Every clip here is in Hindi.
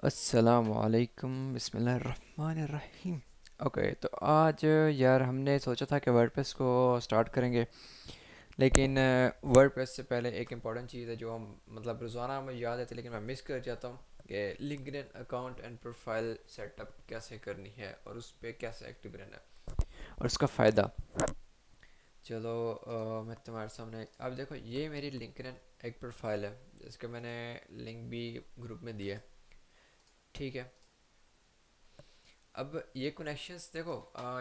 अस्सलामुअलैकुम बिस्मिल्लाहिर्रहमानिर्रहीम। ओके, तो आज यार हमने सोचा था कि वर्डप्रेस को स्टार्ट करेंगे, लेकिन वर्डप्रेस से पहले एक इम्पॉर्टेंट चीज़ है जो हम मतलब रोज़ाना हमें याद आती है लेकिन मैं मिस कर जाता हूँ कि LinkedIn account and profile setup कैसे करनी है और उस पर कैसे एक्टिव रहना है और उसका फ़ायदा। चलो मैं तुम्हारे सामने अब देखो, ये मेरी लिंक्डइन एक प्रोफाइल है जिसका मैंने लिंक भी ग्रुप में दिया है। ठीक है, अब ये कनेक्शंस देखो,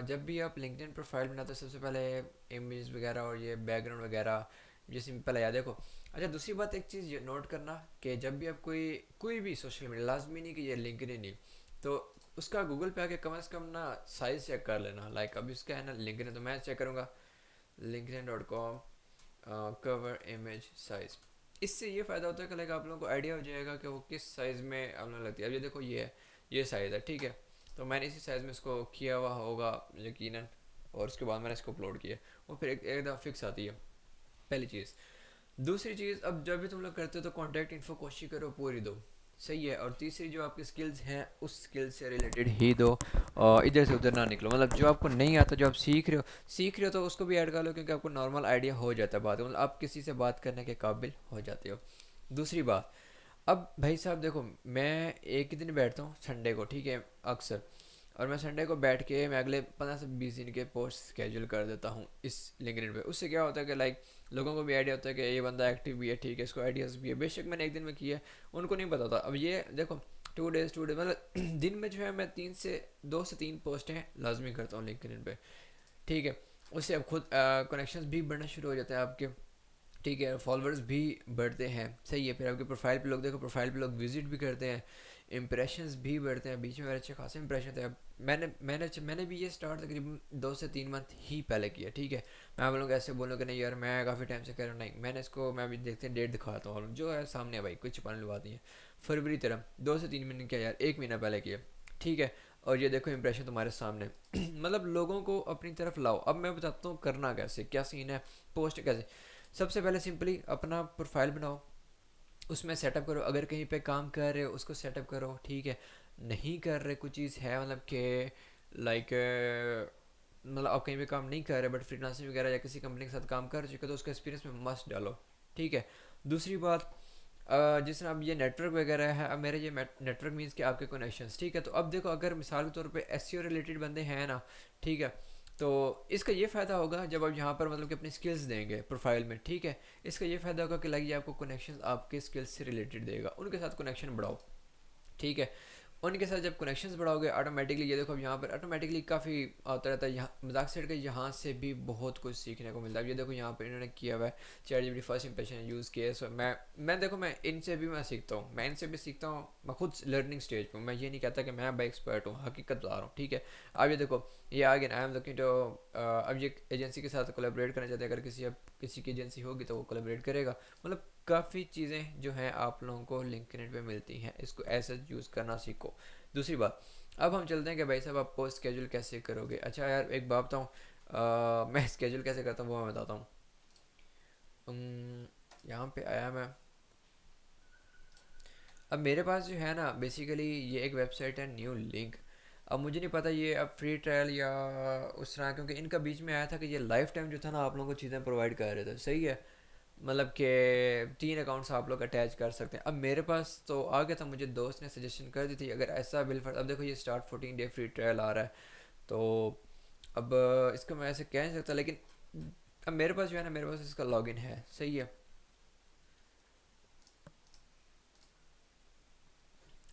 जब भी आप लिंक्डइन प्रोफाइल बनाते हो सबसे पहले इमेज वगैरह और ये बैकग्राउंड वगैरह ये सिंपल है यार देखो। अच्छा, दूसरी बात एक चीज़ नोट करना कि जब भी आप कोई कोई भी सोशल मीडिया, लाजमी नहीं कि ये लिंक्डइन ही, तो उसका गूगल पे आके कम से कम ना साइज़ चेक कर लेना। लाइक अब इसका है ना लिंक्डइन, तो मैं चेक करूँगा linkedin.com कवर इमेज साइज़। इससे ये फ़ायदा होता है कि लाइक आप लोगों को आइडिया हो जाएगा कि वो किस साइज़ में आप लोगों लगती है। अब ये देखो, ये है, ये साइज़ है, ठीक है। तो मैंने इसी साइज़ में इसको किया हुआ होगा यकीनन, और उसके बाद मैंने इसको अपलोड किया, वो फिर एक दफ़ा फिक्स आती है, पहली चीज़। दूसरी चीज़, अब जब भी तुम लोग करते हो तो कॉन्टैक्ट इन्फो कोशिश करो पूरी दो, सही है। और तीसरी, जो आपकी स्किल्स हैं उस स्किल से रिलेटेड ही दो, और इधर से उधर ना निकलो। मतलब जो आपको नहीं आता, जो आप सीख रहे हो तो उसको भी ऐड कर लो, क्योंकि आपको नॉर्मल आइडिया हो जाता है बात, मतलब आप किसी से बात करने के काबिल हो जाते हो। दूसरी बात, अब भाई साहब देखो, मैं एक ही दिन बैठता हूँ संडे को, ठीक है, अक्सर। और मैं संडे को बैठ के मैं अगले 15 से 20 दिन के पोस्ट स्केड्यूल कर देता हूँ इस लिंक्डइन पे। उससे क्या होता है कि लाइक लोगों को भी आइडिया होता है कि ये बंदा एक्टिव भी है, ठीक है, इसको आइडियाज़ भी है। बेशक मैंने एक दिन में किया है, उनको नहीं पता था। अब ये देखो, 2 डेज मतलब दिन में जो है मैं 2 से 3 पोस्टें लाजमी करता हूँ लिंक्डइन पे, ठीक है। उससे अब खुद कनेक्शंस भी बढ़ना शुरू हो जाते हैं आपके, ठीक है, फॉलोअर्स भी बढ़ते हैं, सही है। फिर आपके प्रोफाइल पे लोग देखो, प्रोफाइल पे लोग विजिट भी करते हैं, इंप्रेशंस भी बढ़ते हैं। बीच में मेरे अच्छे खासे इंप्रेशन थे। अब मैंने भी ये स्टार्ट तकरीबन 2 से 3 मंथ ही पहले किया, ठीक है। मैं आप लोग ऐसे बोलूँ कि नहीं यार मैं काफ़ी टाइम से कर रहा हूँ, नहीं, मैंने इसको, मैं अभी देखते हैं डेट दिखाता हूँ जो है सामने है भाई, कुछ छुपाने वाली बात नहीं है। फरवरी तरह 2 से 3 महीने क्या यार, 1 महीना पहले किया, ठीक है। और ये देखो इंप्रेशन तुम्हारे सामने मतलब लोगों को अपनी तरफ लाओ। अब मैं बताता हूँ करना कैसे, क्या सीन है, पोस्ट कैसे। सबसे पहले सिंपली अपना प्रोफाइल बनाओ, उसमें सेटअप करो। अगर कहीं पे काम कर रहे हो उसको सेटअप करो, ठीक है। नहीं कर रहे, कुछ चीज़ है मतलब कि लाइक मतलब आप कहीं पे काम नहीं कर रहे बट फ्रीलांसिंग वगैरह या किसी कंपनी के साथ काम कर चुके हो, तो उसका एक्सपीरियंस में मस्ट डालो, ठीक है। दूसरी बात, जिस तरह अब ये नेटवर्क वगैरह है, अब मेरे ये नेटवर्क मीन्स कि आपके कनेक्शंस, ठीक है। तो अब देखो, अगर मिसाल के तौर पे एसईओ रिलेटेड बंदे हैं ना, ठीक है, तो इसका ये फ़ायदा होगा जब आप यहाँ पर मतलब कि अपनी स्किल्स देंगे प्रोफाइल में, ठीक है। इसका ये फ़ायदा होगा कि लगे आपको कनेक्शन आपके स्किल्स से रिलेटेड देगा, उनके साथ कनेक्शन बढ़ाओ, ठीक है। उनके साथ जब कनेक्शंस बढ़ाओगे ऑटोमेटिकली, ये देखो अब यहाँ पर ऑटोमेटिकली काफ़ी आता रहता है। यहाँ मजाक सेट का यहाँ से भी बहुत कुछ सीखने को मिलता है। ये देखो यहाँ पर इन्होंने किया हुआ है chat GPT first impression use किया है। मैं देखो, मैं इनसे भी मैं सीखता हूँ, मैं इनसे भी सीखता हूँ। मैं खुद लर्निंग स्टेज पर हूँ, मैं ये नहीं कहता कि मैं बाई एक्सपर्ट हूँ, हकीकत बता रहा हूँ, ठीक है। अब ये देखो, ये आगे आई एम लुकिंग टू, अब ये एजेंसी के साथ कोलेबरेट करना चाहते हैं। अगर किसी की एजेंसी होगी तो वो कोलेबरेट करेगा। मतलब काफ़ी चीज़ें जो हैं आप लोगों को लिंक्डइन पे मिलती हैं, इसको ऐसे यूज़ करना सीखो। दूसरी बात, अब हम चलते हैं कि भाई साहब आप पोस्ट स्केड्यूल कैसे करोगे। अच्छा यार एक बात बताऊँ, मैं स्केड्यूल कैसे करता हूँ वो मैं बताता हूँ। यहाँ पे आया मैं। अब मेरे पास जो है ना बेसिकली ये एक वेबसाइट है न्यू लिंक। अब मुझे नहीं पता ये अब फ्री ट्रायल या उस तरह, क्योंकि इनका बीच में आया था कि ये लाइफ टाइम जो था ना आप लोगों को चीज़ें प्रोवाइड कर रहे थे, सही है। मतलब कि 3 अकाउंट्स आप लोग अटैच कर सकते हैं। अब मेरे पास तो आ गया था, मुझे दोस्त ने सजेशन कर दी थी अगर ऐसा बिल फर्ज, अब देखो ये स्टार्ट 14 डे फ्री ट्रायल आ रहा है, तो अब इसको मैं ऐसे कह नहीं सकता, लेकिन अब मेरे पास जो है ना, मेरे पास इसका लॉगिन है, सही है।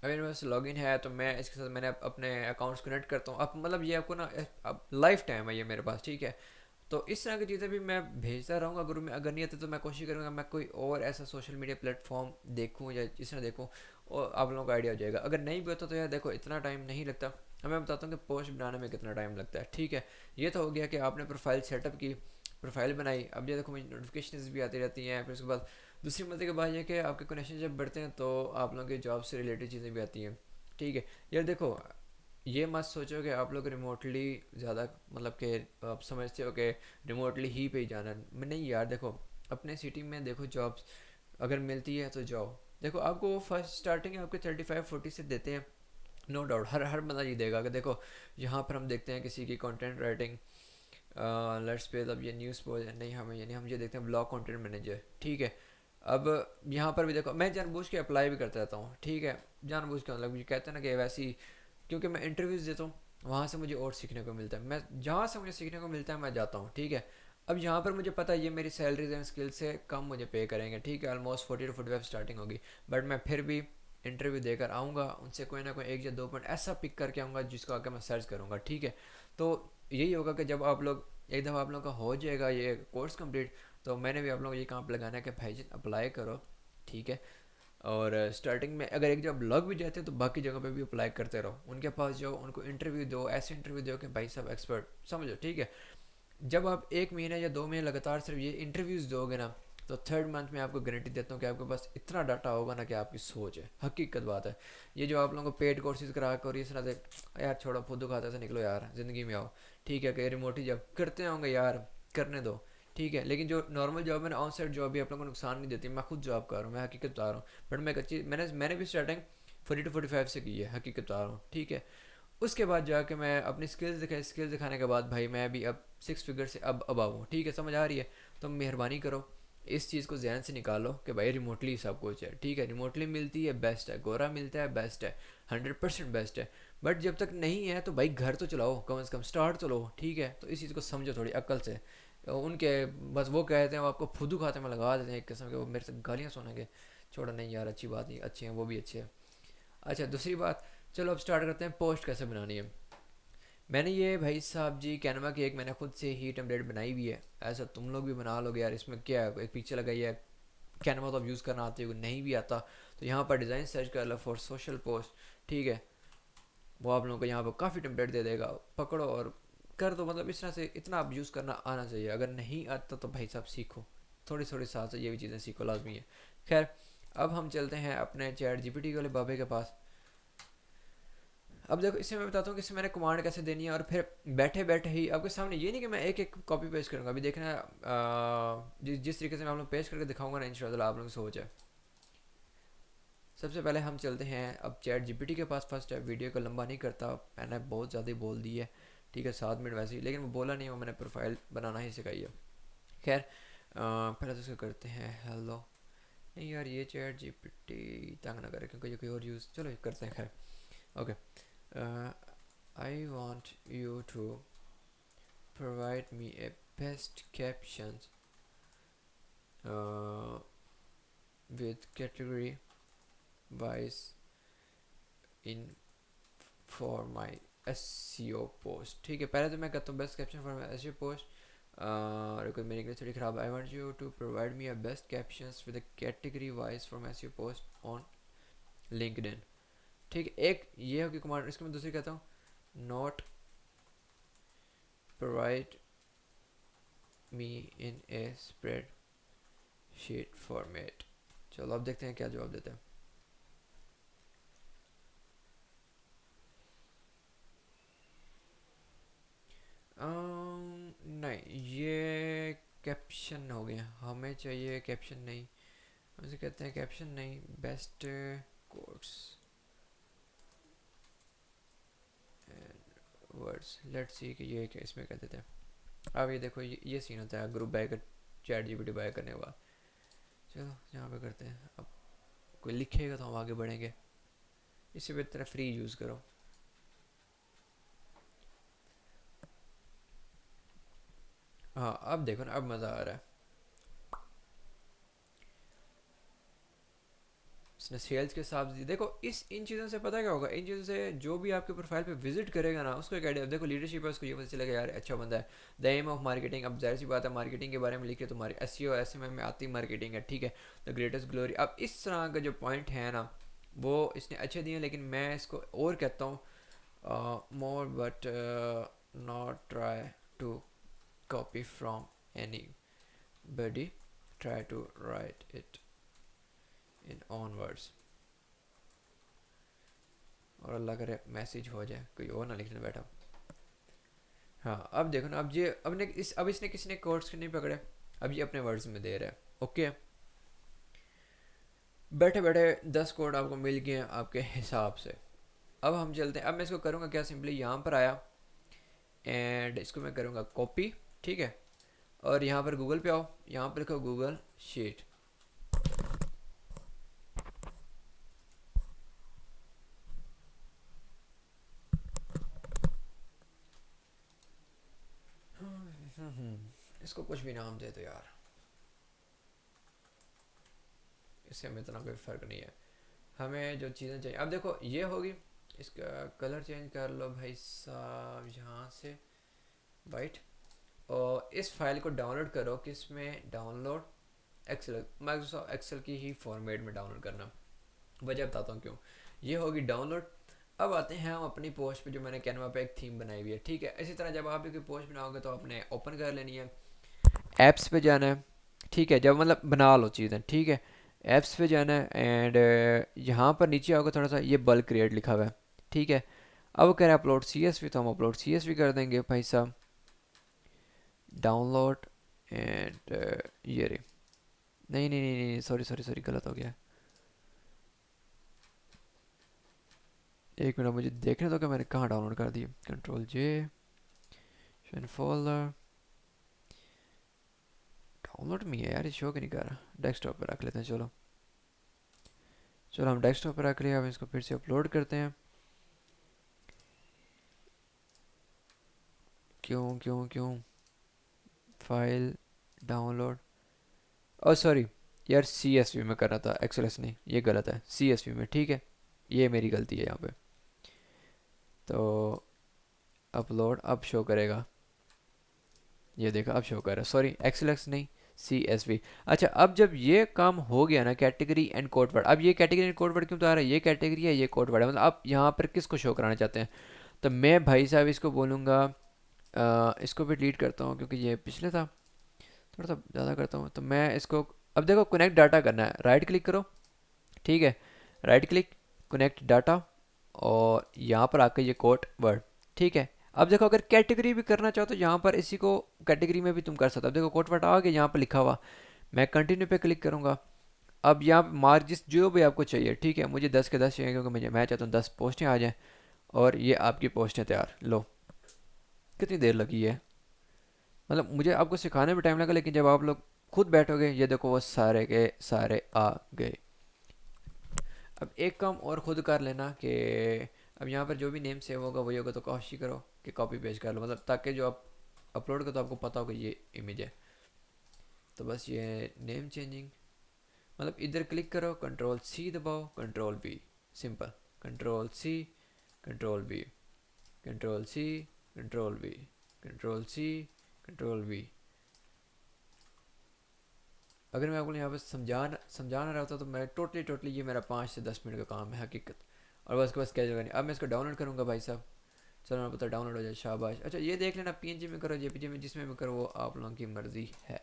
अब मेरे पास लॉगिन है तो मैं इसके साथ मैंने अपने अकाउंट्स कनेक्ट करता हूँ। अब मतलब ये आपको ना अब लाइफ टाइम है ये मेरे पास, ठीक है। तो इस तरह की चीज़ें भी मैं भेजता रहूँगा ग्रुप में। अगर नहीं आते तो मैं कोशिश करूँगा मैं कोई और ऐसा सोशल मीडिया प्लेटफॉर्म देखूँ या इस तरह देखूँ, और आप लोगों को आइडिया हो जाएगा। अगर नहीं भी होता तो यार देखो इतना टाइम नहीं लगता। अब मैं बताता हूँ कि पोस्ट बनाने में कितना टाइम लगता है, ठीक है। ये तो हो गया कि आपने प्रोफाइल सेटअप की, प्रोफाइल बनाई। अब ये देखो मुझे नोटिफिकेशन भी आती रहती हैं। फिर उसके बाद दूसरी मजे की बात यह कि आपके कनेक्शन जब बढ़ते हैं तो आप लोगों के जॉब से रिलेटेड चीज़ें भी आती हैं, ठीक है। यार देखो, ये मत सोचो कि आप लोग रिमोटली ज़्यादा, मतलब कि आप समझते हो कि रिमोटली ही पे ही जाना है। नहीं यार देखो, अपने सिटी में देखो जॉब्स अगर मिलती है तो जाओ, देखो आपको फर्स्ट स्टार्टिंग आपके 35-40 से देते हैं, नो डाउट, हर हर बंदा ये देगा कि देखो यहाँ पर हम देखते हैं किसी की कंटेंट राइटिंग, लेट्स पे अब ये न्यूज़ पोस्ट नहीं, हमें यानी हम ये देखते हैं ब्लॉग कंटेंट मैनेजर, ठीक है। अब यहाँ पर भी देखो मैं जानबूझ के अप्लाई भी करता रहता हूँ, ठीक है, जानबूझ के, मतलब ये कहते हैं ना कि वैसी, क्योंकि मैं इंटरव्यूज़ देता हूँ, वहाँ से मुझे और सीखने को मिलता है, मैं जहाँ से मुझे सीखने को मिलता है मैं जाता हूँ, ठीक है। अब यहाँ पर मुझे पता है ये मेरी सैलरीज एंड स्किल से कम मुझे पे करेंगे, ठीक है, ऑलमोस्ट 40 to 45 स्टार्टिंग होगी, बट मैं फिर भी इंटरव्यू देकर आऊँगा, उनसे कोई ना कोई एक या दो पॉइंट ऐसा पिक करके आऊँगा जिसको आगे मैं सर्च करूँगा, ठीक है। तो यही होगा कि जब आप लोग एक दफ़ा आप लोगों का हो जाएगा ये कोर्स कंप्लीट, तो मैंने भी आप लोगों को ये काम लगाना है कि भाई जी अप्लाई करो, ठीक है। और स्टार्टिंग में अगर एक जगह लग भी जाते हैं तो बाकी जगह पे भी अप्लाई करते रहो, उनके पास जाओ, उनको इंटरव्यू दो, ऐसे इंटरव्यू दो कि भाई साहब एक्सपर्ट समझो, ठीक है। जब आप 1 महीने या 2 महीने लगातार सिर्फ ये इंटरव्यूज़ दोगे ना, तो थर्ड मंथ में आपको गारंटी देता हूँ कि आपके पास इतना डाटा होगा ना कि आपकी सोच है, हकीकत बात है। ये जो आप लोगों को पेड कोर्सेज करा कर इस तरह से यार छोड़ो फुद्दू खाते से निकलो यार, ज़िंदगी में आओ, ठीक है, कि रिमोटली जब करते होंगे यार करने दो, ठीक है। लेकिन जो नॉर्मल जॉब है ना, ऑन साइड जॉब भी आप लोगों को नुकसान नहीं देती, मैं खुद जॉब कर रहा हूँ, मैं हकीकत बता रहा हूँ, बट मैं एक अच्छी मैंने भी स्टार्टिंग 40 to 45 से की है, हकीकत बता रहा हूँ, ठीक है। उसके बाद जाके मैं अपनी स्किल्स दिखाने के बाद भाई मैं भी अब 6 फिगर से अब आऊँ, ठीक है, समझ आ रही है। तो मेहरबानी करो इस चीज़ को जहन से निकालो कि भाई रिमोटली सब कुछ है, ठीक है, रिमोटली मिलती है बेस्ट है, गोरा मिलता है बेस्ट है, 100% बेस्ट है। बट जब तक नहीं है तो भाई घर तो चलाओ, कम से कम स्टार्ट तो लो, ठीक है। तो इस चीज़ को समझो थोड़ी अक्ल से। उनके बस वो कहते हैं, वो आपको फुदू खाते में लगा देते हैं एक किस्म के, वो मेरे से गालियाँ सुनेंगे, छोड़ो नहीं यार, अच्छी बात नहीं, अच्छे हैं वो भी अच्छे हैं। अच्छा दूसरी बात, चलो अब स्टार्ट करते हैं पोस्ट कैसे बनानी है। मैंने ये भाई साहब जी कैनवा की एक मैंने खुद से ही टेम्पलेट बनाई हुई है, ऐसा तुम लोग भी बना लोगे यार, इसमें क्या है, एक पिक्चर लगाई है। कैनवा तो अब यूज़ करना आती है, नहीं भी आता तो यहाँ पर डिज़ाइन सर्च कर लो फॉर सोशल पोस्ट, ठीक है। वो आप लोगों को यहाँ पर काफ़ी टेम्पलेट दे देगा, पकड़ो और कर दो, मतलब इस तरह से इतना आप यूज़ करना आना चाहिए। अगर नहीं आता तो भाई साहब सीखो, थोड़ी थोड़ी साथ से ये भी चीज़ें सीखो, लाजमी है। खैर अब हम चलते हैं अपने चैट जीपीटी वाले बाबे के पास। अब देखो इससे मैं बताता हूँ कि इससे मैंने कमांड कैसे देनी है, और फिर बैठे बैठे ही आपके सामने, ये नहीं कि मैं एक एक कॉपी पेस्ट करूँगा, अभी देखना जिस तरीके से मैं आप लोग पेस्ट करके दिखाऊंगा ना, इंशाल्लाह आप लोगों की सोच है। सबसे पहले हम चलते हैं अब चैट जीपीटी के पास, फर्स्ट है, वीडियो को लंबा नहीं करता, मैंने बहुत ज़्यादा ही बोल दी है, ठीक है, 7 मिनट वैसे ही, लेकिन वो बोला नहीं, वो मैंने प्रोफाइल बनाना ही सिखाई है। खैर पहले तो इसको करते हैं हेलो, नहीं यार ये चैट जीपीटी तंग ना करे क्योंकि ये कोई और यूज़, चलो करते हैं, खैर okay. I want you to provide me a best captions uh, with category wise in for my SEO post, ठीक है। पहले तो मैं कहता हूँ best caption for my SEO post, और कोई मेरी इंग्लिश थोड़ी ख़राब, I want you to provide me a best captions with category wise for my SEO post on LinkedIn, ठीक है। एक ये होगी कमांड, इसको मैं दूसरी कहता हूँ not provide me in A spreadsheet format. चलो अब देखते हैं क्या जवाब देते हैं। नहीं ये कैप्शन हो गया, हमें चाहिए कैप्शन नहीं, हम इसे कहते हैं कैप्शन नहीं, best quotes and words, let's see कि ये क्या इसमें कह देते हैं। अब ये देखो ये सीन होता है ग्रुप बाय कर, चैट जीपीटी बाय करने के बाद। चलो यहाँ पे करते हैं, अब कोई लिखेगा तो हम आगे बढ़ेंगे, इससे बेहतर फ्री यूज़ करो। हाँ अब देखो ना, अब मज़ा आ रहा है। इसने सेल्स के हिसाब से देखो, इस इन चीज़ों से पता क्या होगा, इन चीज़ों से जो भी आपके प्रोफाइल पे विजिट करेगा ना उसको एक आइडिया देखो, लीडरशिप है उसको ये पता चलेगा यार अच्छा बंदा है। द एम ऑफ मार्केटिंग, अब जाहिर सी बात है मार्केटिंग के बारे में लिखे तो SEO SMM में आती मार्केटिंग है, ठीक है। द ग्रेटेस्ट ग्लोरी, अब इस तरह का जो पॉइंट है ना वो इसने अच्छे दिए, लेकिन मैं इसको और कहता हूँ more but not try to copy from anybody, try to write it in on words, और अल्लाह करे मैसेज हो जाए, कोई और ना लिखने बैठा। हाँ अब देखो ना, अब इसने किसी ने कोर्स नहीं पकड़े, अब ये अपने वर्ड्स में दे रहा है, ओके। बैठे बैठे 10 कोड आपको मिल गए हैं आपके हिसाब से। अब हम चलते हैं, अब मैं इसको करूँगा क्या, सिंपली यहाँ पर आया एंड इसको मैं करूँगा कॉपी, ठीक है। और यहाँ पर गूगल पे आओ, यहाँ पर लिखो गूगल शीट। इसको कुछ भी नाम दे दो यार, इससे हमें इतना कोई फ़र्क नहीं है। हमें जो चीज़ें चाहिए, अब देखो ये होगी, इसका कलर चेंज कर लो भाई साहब यहाँ से, वाइट। और इस फाइल को डाउनलोड करो, किस में डाउनलोड, एक्सेल, माइक्रोसॉफ्ट एक्सेल की ही फॉर्मेट में डाउनलोड करना। वजह बताता हूँ क्यों। ये होगी डाउनलोड। अब आते हैं हम अपनी पोस्ट पे, जो मैंने कैनवा पे एक थीम बनाई हुई है, ठीक है। इसी तरह जब आप भी कोई पोस्ट बनाओगे तो आपने ओपन कर लेनी है, ऐप्स पे जाना है, ठीक है। जब मतलब बना लो चीज़ें, ठीक है। ऐप्स पे जाना है एंड यहाँ पर नीचे आओगे थोड़ा सा, ये बल्क क्रिएट लिखा हुआ है, ठीक है। अब वो कह रहा है अपलोड सी एस वी, तो हम अपलोड सी एस वी कर देंगे भाई साहब, डाउनलोड एंड ये रे, नहीं नहीं नहीं नहीं, सॉरी सॉरी सॉरी, गलत हो गया। एक मिनट मुझे देखने दो कि मैंने कहाँ डाउनलोड कर दी। कंट्रोल जे, फोल्डर, डाउनलोड में है यार, ये शो क्यों नहीं कर रहा। डेस्कटॉप पर रख लेते हैं, चलो चलो हम डेस्कटॉप पर रख लिया। अब इसको फिर से अपलोड करते हैं। क्यों क्यों क्यों, फाइल डाउनलोड, ओ सॉरी यार, सी एस वी में कर रहा था, एक्सएलएस नहीं, ये गलत है, सी एस वी में, ठीक है। ये मेरी गलती है यहाँ पे। तो अपलोड अब शो करेगा, ये देखा अब शो कर रहा है, सॉरी एक्सएलएस नहीं, सी एस वी। अच्छा, अब जब ये काम हो गया ना, कैटेगरी एंड कोड वर्ड, अब ये कैटेगरी एंड कोड वर्ड क्यों तो आ रहा है, ये कैटेगरी है ये कोड वर्ड है, मतलब आप यहाँ पर किसको शो कराना चाहते हैं। तो मैं भाई साहब इसको बोलूँगा, इसको भी डिलीट करता हूँ क्योंकि ये पिछले था, थोड़ा सा ज़्यादा करता हूँ। तो मैं इसको, अब देखो कनेक्ट डाटा करना है, राइट क्लिक करो, ठीक है। राइट क्लिक, कनेक्ट डाटा, और यहाँ पर आकर ये कोड वर्ड, ठीक है। अब देखो अगर कैटेगरी भी करना चाहो तो यहाँ पर इसी को कैटेगरी में भी तुम कर सकते हो। अब देखो कोड वर्ड आ गया यहाँ पर लिखा हुआ, मैं कंटिन्यू पे क्लिक करूँगा। अब यहाँ पर मार्क जिस जो भी आपको चाहिए, ठीक है। मुझे 10 के 10 चाहिए क्योंकि मैं चाहता हूँ 10 पोस्टें आ जाएँ, और ये आपकी पोस्टें तैयार। लो, कितनी देर लगी है, मतलब मुझे आपको सिखाने में टाइम लगा, लेकिन जब आप लोग खुद बैठोगे, ये देखो वो सारे के सारे आ गए। अब एक काम और खुद कर लेना कि अब यहाँ पर जो भी नेम सेव होगा वही होगा, तो कोशिश करो कि कॉपी पेस्ट कर लो, मतलब ताकि जो आप अपलोड करो तो आपको पता होगा ये इमेज है। तो बस ये नेम चेंजिंग, मतलब इधर क्लिक करो, कंट्रोल सी दबाओ, control V, simple, control C, control V, control C, control V, control C, control V. अगर मैं आपको यहाँ पर समझाना रहा था तो मैं टोटली ये मेरा 5 से 10 मिनट का काम है हकीकत। और बस के बस क्या जगह नहीं। अब मैं इसको डाउनलोड करूँगा भाई साहब, चलो मैं पता डाउनलोड हो जाए, शाबाश। अच्छा ये देख लेना, पीएनजी में करो, जेपीजी में, जिसमें भी करो वो आप लोगों की मर्ज़ी है।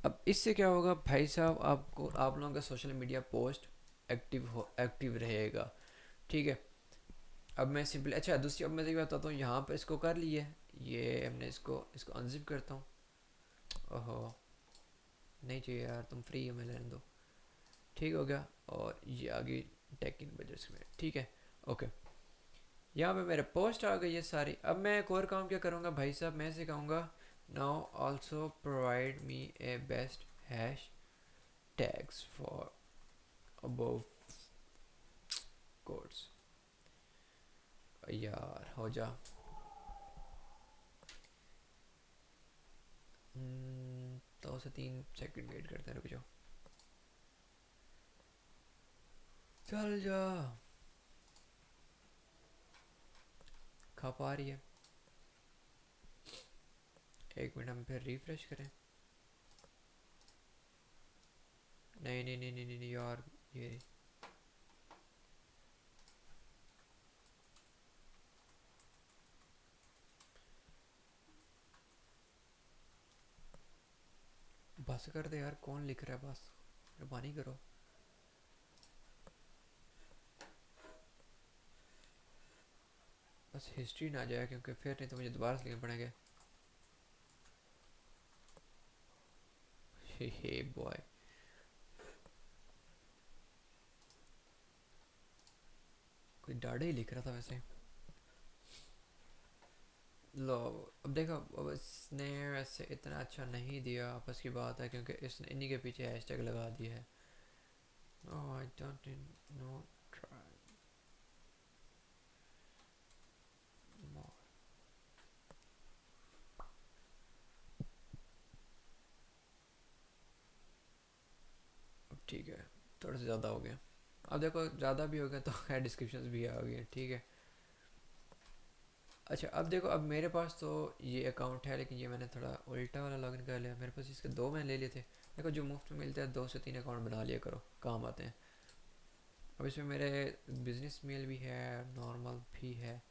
अब इससे क्या होगा भाई साहब, आपको आप लोगों का सोशल मीडिया पोस्ट एक्टिव रहेगा, ठीक है। अब मैं सिंपल, अच्छा दूसरी, अब मैं ये बताता हूँ, यहाँ पर इसको कर लिए, ये हमने इसको अनजिप करता हूँ। ओहो, नहीं चाहिए यार, तुम फ्री हो, मैं लेने दो, ठीक हो गया। और ये आगे टेक इन बजट्स में, ठीक है, ओके। यहाँ पे मेरे पोस्ट आ गई है सारी। अब मैं एक और काम क्या करूँगा भाई साहब, मैं सिखाऊंगा, now also provide me A best hash tags for above codes. यार हो जा, 2 से 3 सेकंड वेट करते हैं, रुक जाओ, चल जा, खप आ रही है। एक मिनट हम फिर रिफ्रेश करें, नहीं नहीं नहीं नहीं नहीं यार, ये बस कर दे यार, कौन लिख रहा है, बस मेहरबानी करो। बस हिस्ट्री ना जाए, क्योंकि फिर नहीं तो मुझे दोबारा से लिखने पड़ेंगे। हे बॉय, डाढ़ा ही लिख रहा था वैसे। लो, अब देखो, अब इसने वैसे इतना अच्छा नहीं दिया, आपस की बात है, क्योंकि इसने इन्हीं के पीछे हैशटैग लगा दिया है। Oh I don't know, try more. अब ठीक है, थोड़ा सा ज़्यादा हो गया। अब देखो ज़्यादा भी हो गया तो है, डिस्क्रिप्शन भी आ गई, ठीक है। अच्छा अब देखो, अब मेरे पास तो ये अकाउंट है, लेकिन ये मैंने थोड़ा उल्टा वाला लॉगिन कर लिया। मेरे पास इसके दो मैंने ले लिए थे। देखो जो मुफ्त में मिलते हैं, 2 से 3 अकाउंट बना लिया करो, काम आते हैं। अब इसमें मेरे बिजनेस मेल भी है, नॉर्मल भी है।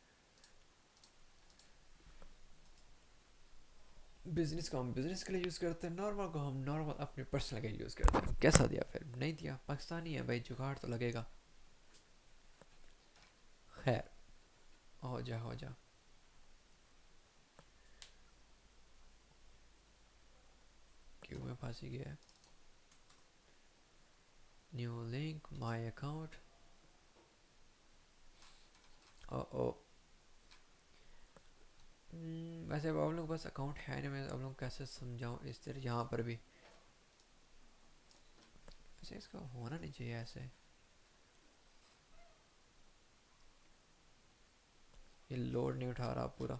बिजनेस को हम बिजनेस के लिए यूज़ करते हैं, नॉर्मल को हम नॉर्मल अपने पर्सनल के लिए यूज़ करते हैं। कैसा दिया फिर? नहीं दिया, पाकिस्तानी है भाई, जुगाड़ तो लगेगा। खैर, हो जा हो जा। क्यों मैं फांसी गया है? New link my account. Oh oh. वैसे अब आप लोगों के पास अकाउंट है नहीं, मैं आप लोगों को कैसे समझाऊं इस तरह, यहाँ पर भी वैसे इसका होना नहीं चाहिए ऐसे। ये लोड नहीं उठा रहा पूरा।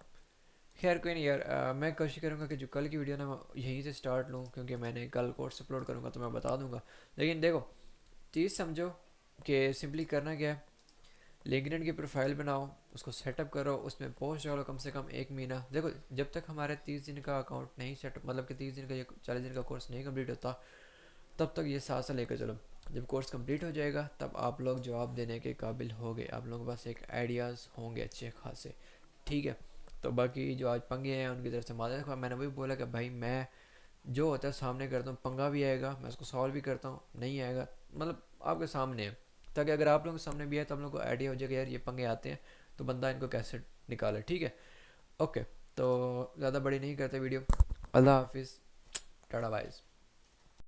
खैर कोई नहीं यार, मैं कोशिश करूँगा कि जो कल की वीडियो ना मैं यहीं से स्टार्ट लूँ, क्योंकि मैंने कल कोर्स अपलोड करूँगा तो मैं बता दूंगा। लेकिन देखो, चीज़ समझो कि सिंपली करना क्या है। लिंक्डइन की प्रोफाइल बनाओ, उसको सेटअप करो, उसमें पोस्ट डालो कम से कम 1 महीना। देखो जब तक हमारे 30 दिन का अकाउंट नहीं सेटअप, मतलब कि 30 दिन का, ये 40 दिन का कोर्स नहीं कंप्लीट होता, तब तक ये साथ साथ लेकर चलो। जब कोर्स कंप्लीट हो जाएगा तब आप लोग जवाब देने के काबिल होंगे, आप लोगों के पास एक आइडियाज़ होंगे अच्छे खासे, ठीक है। तो बाकी जो आज पंगे हैं उनकी तरफ से माजरत। मैंने वही बोला कि भाई मैं जो होता है सामने करता हूँ, पंगा भी आएगा मैं उसको सॉल्व भी करता हूँ, नहीं आएगा मतलब आपके सामने है, ताकि अगर आप लोगों के सामने भी है तो आप लोगों को आइडिया हो जाएगा यार ये पंगे आते हैं, तो बंदा इनको कैसे निकाले, ठीक है। ओके, तो ज़्यादा बड़ी नहीं करते वीडियो। अल्लाह हाफिज़, टाटा बाइज़।